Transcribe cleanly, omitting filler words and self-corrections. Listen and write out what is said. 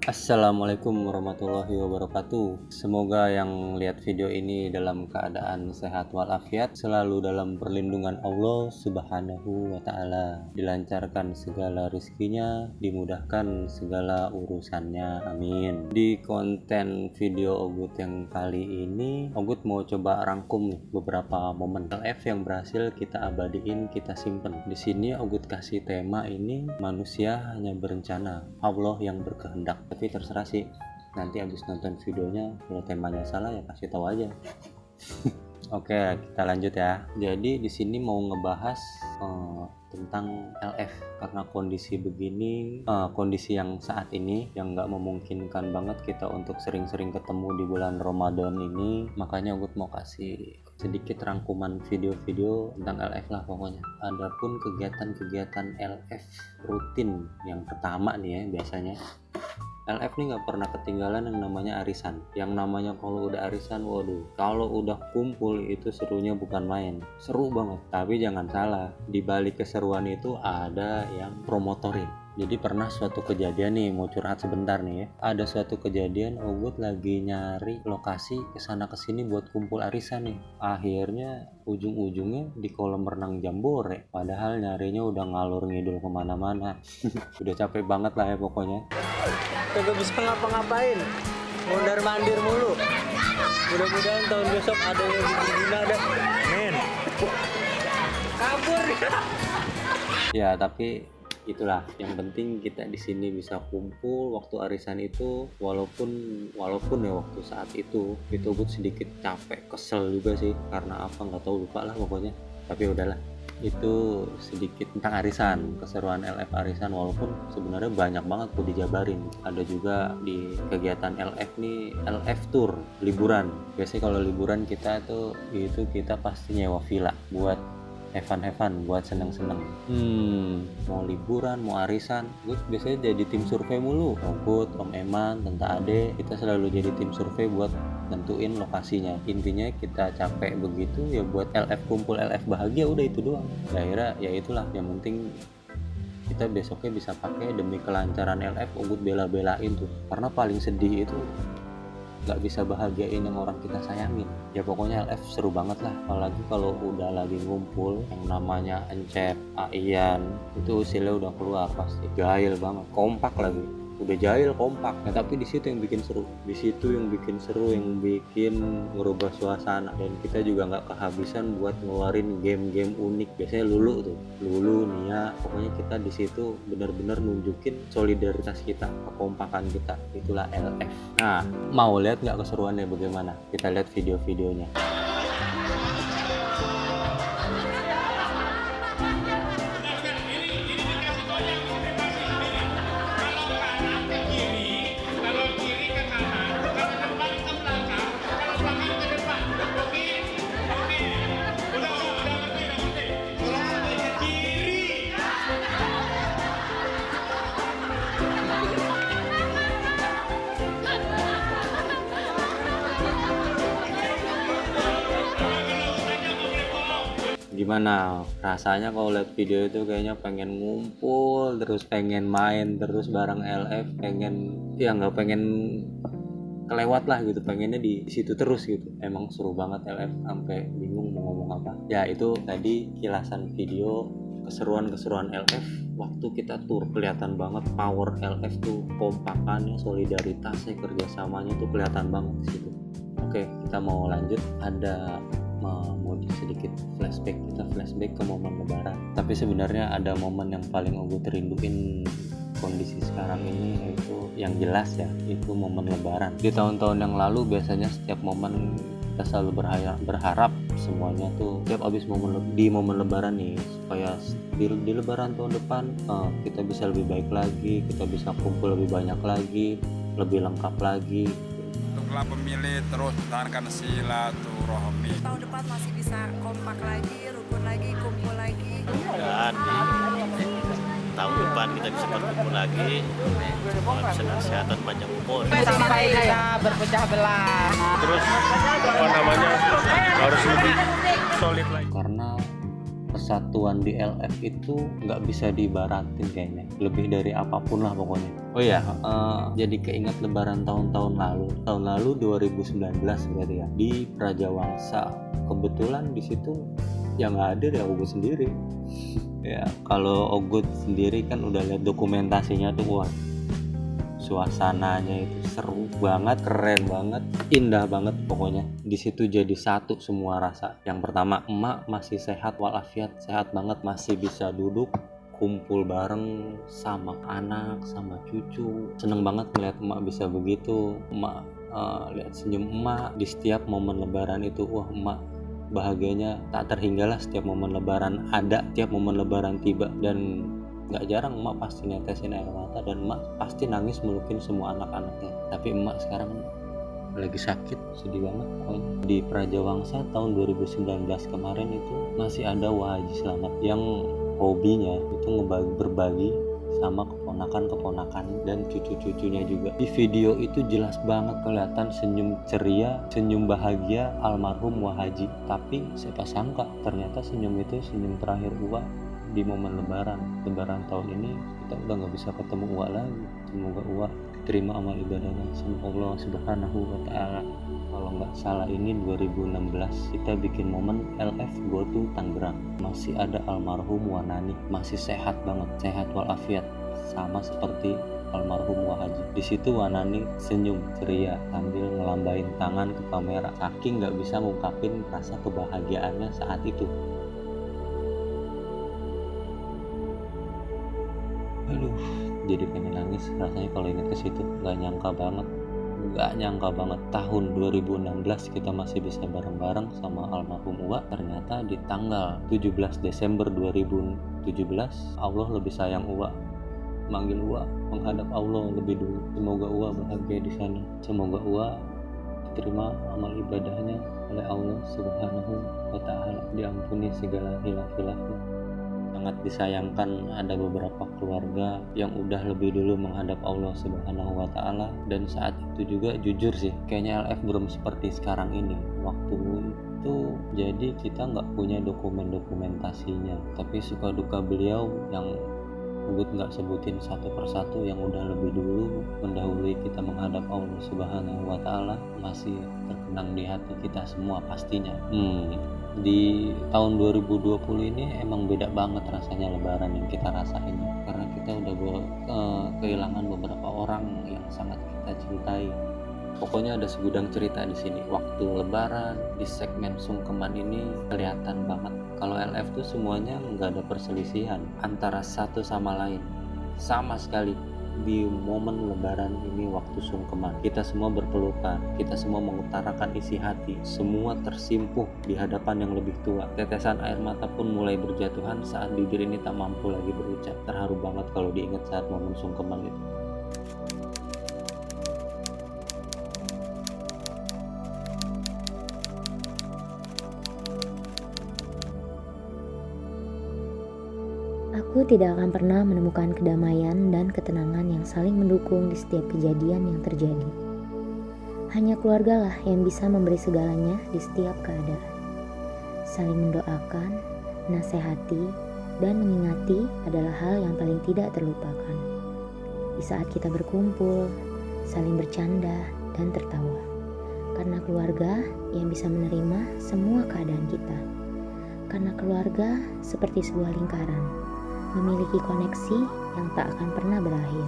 Assalamualaikum warahmatullahi wabarakatuh. Semoga yang lihat video ini dalam keadaan sehat walafiat, selalu dalam perlindungan Allah Subhanahu wa Ta'ala, dilancarkan segala rezekinya, dimudahkan segala urusannya, amin. Di konten video Ogut yang kali ini, Ogut mau coba rangkum nih beberapa momen LF yang berhasil kita abadiin, kita simpen. Di sini Ogut kasih tema ini, manusia hanya berencana, Allah yang berkehendak. Tapi terserah sih, nanti habis nonton videonya kalau temanya salah ya kasih tahu aja. Oke, kita lanjut ya. Jadi di sini mau ngebahas tentang LF karena kondisi begini, kondisi yang saat ini yang nggak memungkinkan banget kita untuk sering-sering ketemu di bulan Ramadan ini. Makanya gue mau kasih sedikit rangkuman video-video tentang LF lah pokoknya. Adapun kegiatan-kegiatan LF rutin yang pertama nih ya, biasanya LF nih nggak pernah ketinggalan yang namanya arisan. Yang namanya kalau udah arisan, waduh, kalau udah kumpul itu serunya bukan main. Seru banget. Tapi jangan salah, di balik keseruan itu ada yang promotorin. Jadi pernah suatu kejadian nih, mau curhat sebentar nih ya. Ada suatu kejadian Ogut lagi nyari lokasi kesana kesini buat kumpul arisan nih. Akhirnya ujung-ujungnya di kolam renang Jambore. Padahal nyarinya udah ngalur ngidul kemana-mana. Udah capek banget lah ya pokoknya. Kagak bisa ngapa-ngapain, mondar mandir mulu. Mudah-mudahan tahun besok ada yang guna ada. Men, kabur. Ya tapi itulah yang penting, kita di sini bisa kumpul waktu arisan itu, walaupun ya waktu saat itu gue sedikit capek, kesel juga sih, karena apa nggak tahu, lupa lah pokoknya. Tapi udahlah, itu sedikit tentang arisan, keseruan LF arisan, walaupun sebenarnya banyak banget tuh dijabarin. Ada juga di kegiatan LF nih, LF tour liburan. Biasanya kalau liburan kita tuh itu kita pasti nyewa villa buat have-fun, buat seneng-seneng. Mau liburan, mau arisan, gue biasanya jadi tim survei mulu. Ogut, Om Eman, Tante Ade, kita selalu jadi tim survei buat nentuin lokasinya. Intinya kita capek begitu ya buat LF kumpul, LF bahagia, udah itu doang. Akhirnya ya itulah yang penting, kita besoknya bisa pakai demi kelancaran LF. Ogut bela-belain tuh, karena paling sedih itu nggak bisa bahagiain yang orang kita sayangin. Ya pokoknya LF seru banget lah, apalagi kalau udah lagi ngumpul yang namanya Encep, Aian, itu usilnya udah keluar pasti jahil banget, kompak lagi, udah jahil kompak. Nah tapi di situ yang bikin seru, yang bikin ngerubah suasana, dan kita juga nggak kehabisan buat ngeluarin game-game unik. Biasanya Lulu, Nia, pokoknya kita di situ benar-benar nunjukin solidaritas kita, kekompakan kita. Itulah LF. Nah, mau lihat nggak keseruannya bagaimana? Kita lihat video-videonya. Gimana rasanya kalau lihat video itu? Kayaknya pengen ngumpul terus, pengen main terus bareng LF, nggak pengen kelewat lah gitu, pengennya di situ terus gitu. Emang seru banget LF, sampai bingung mau ngomong apa. Ya itu tadi kilasan video keseruan LF waktu kita tur. Kelihatan banget power LF tuh, kompakannya, solidaritasnya, kerjasamanya tuh kelihatan banget di situ. Oke, kita mau lanjut. Ada mau sedikit flashback ke momen lebaran. Tapi sebenarnya ada momen yang paling gue rinduin kondisi sekarang ini, yaitu yang jelas ya, itu momen lebaran. Di tahun-tahun yang lalu biasanya setiap momen kita selalu berharap semuanya tuh setiap abis momen lebaran nih, supaya di lebaran tahun depan kita bisa lebih baik lagi, kita bisa kumpul lebih banyak lagi, lebih lengkap lagi. Untuklah pemilih terus pertahankan silaturahmi. Tahun depan masih bisa kompak lagi, rukun lagi, kumpul lagi. Dan di tahun depan kita bisa berkumpul lagi, bisa kesehatan panjang umur. Sampai kita berpecah belah. Terus harus lebih solid lagi. Karena persatuan di LF itu nggak bisa diibaratin kayaknya, lebih dari apapun lah pokoknya. Oh iya, jadi keinget lebaran tahun lalu 2019 berarti ya, di Prajawangsa. Kebetulan di situ yang hadir ya Ogut sendiri. Ya kalau Ogut sendiri kan udah lihat dokumentasinya tuh, wah suasananya itu seru banget, keren banget, indah banget pokoknya. Di situ jadi satu semua rasa. Yang pertama, emak masih sehat walafiat, sehat banget, masih bisa duduk kumpul bareng sama anak, sama cucu. Seneng banget melihat emak bisa begitu. Emak lihat senyum emak di setiap momen lebaran itu, wah emak bahagianya tak terhinggalah. Setiap momen lebaran ada, setiap momen lebaran tiba, dan gak jarang emak pasti netesin air mata, dan emak pasti nangis melukin semua anak-anaknya. Tapi emak sekarang lagi sakit, sedih banget. Di Prajawangsa tahun 2019 kemarin itu masih ada Wah Haji Slamet yang hobinya itu berbagi sama keponakan-keponakan dan cucu-cucunya juga. Di video itu jelas banget kelihatan senyum ceria, senyum bahagia almarhum Wah Haji. Tapi siapa sangka ternyata senyum itu senyum terakhir Wah di momen lebaran tahun ini. Kita udah nggak bisa ketemu Wah lagi. Semoga Wah terima amal ibadahnya sama Allah Subhanahu wa Ta'ala. Kalau nggak salah ini 2016 kita bikin momen LF Go to Tangerang. Masih ada almarhum Wanani, masih sehat banget, sehat walafiat, sama seperti almarhum Wah Haji. Di situ Wanani senyum ceria sambil ngelambain tangan ke kamera, saking nggak bisa ngungkapin rasa kebahagiaannya saat itu. Aduh, jadi pengen nangis rasanya kalau ingat ke situ. Gak nyangka banget tahun 2016 kita masih bisa bareng-bareng sama almarhum Wah. Ternyata di tanggal 17 Desember 2017 Allah lebih sayang Wah, manggil Wah menghadap Allah lebih dulu. Semoga Wah bahagia di sana, semoga Wah diterima amal ibadahnya oleh Allah Subhanahu wa Ta'ala, diampuni segala hilaf-hilafnya. Sangat disayangkan ada beberapa keluarga yang udah lebih dulu menghadap Allah Subhanahu wa Ta'ala. Dan saat itu juga jujur sih, kayaknya LF belum seperti sekarang ini. Waktu itu jadi kita nggak punya dokumentasinya, tapi suka duka beliau yang Ugut nggak sebutin satu persatu yang udah lebih dulu mendahului kita menghadap Allah Subhanahu wa Ta'ala masih terkenang di hati kita semua pastinya. Di tahun 2020 ini emang beda banget rasanya lebaran yang kita rasain, karena kita udah kehilangan beberapa orang yang sangat kita cintai. Pokoknya ada segudang cerita di sini. Waktu lebaran di segmen sungkeman ini kelihatan banget kalau LF tuh semuanya nggak ada perselisihan antara satu sama lain, sama sekali. Di momen lebaran ini waktu sungkeman kita semua berpelukan, kita semua mengutarakan isi hati, semua tersimpuh di hadapan yang lebih tua. Tetesan air mata pun mulai berjatuhan saat bibir ini tak mampu lagi berucap. Terharu banget kalau diingat saat momen sungkeman itu. Aku tidak akan pernah menemukan kedamaian dan ketenangan yang saling mendukung di setiap kejadian yang terjadi. Hanya keluargalah yang bisa memberi segalanya di setiap keadaan. Saling mendoakan, nasihati, dan mengingati adalah hal yang paling tidak terlupakan. Di saat kita berkumpul, saling bercanda dan tertawa. Karena keluarga yang bisa menerima semua keadaan kita. Karena keluarga seperti sebuah lingkaran, memiliki koneksi yang tak akan pernah berakhir.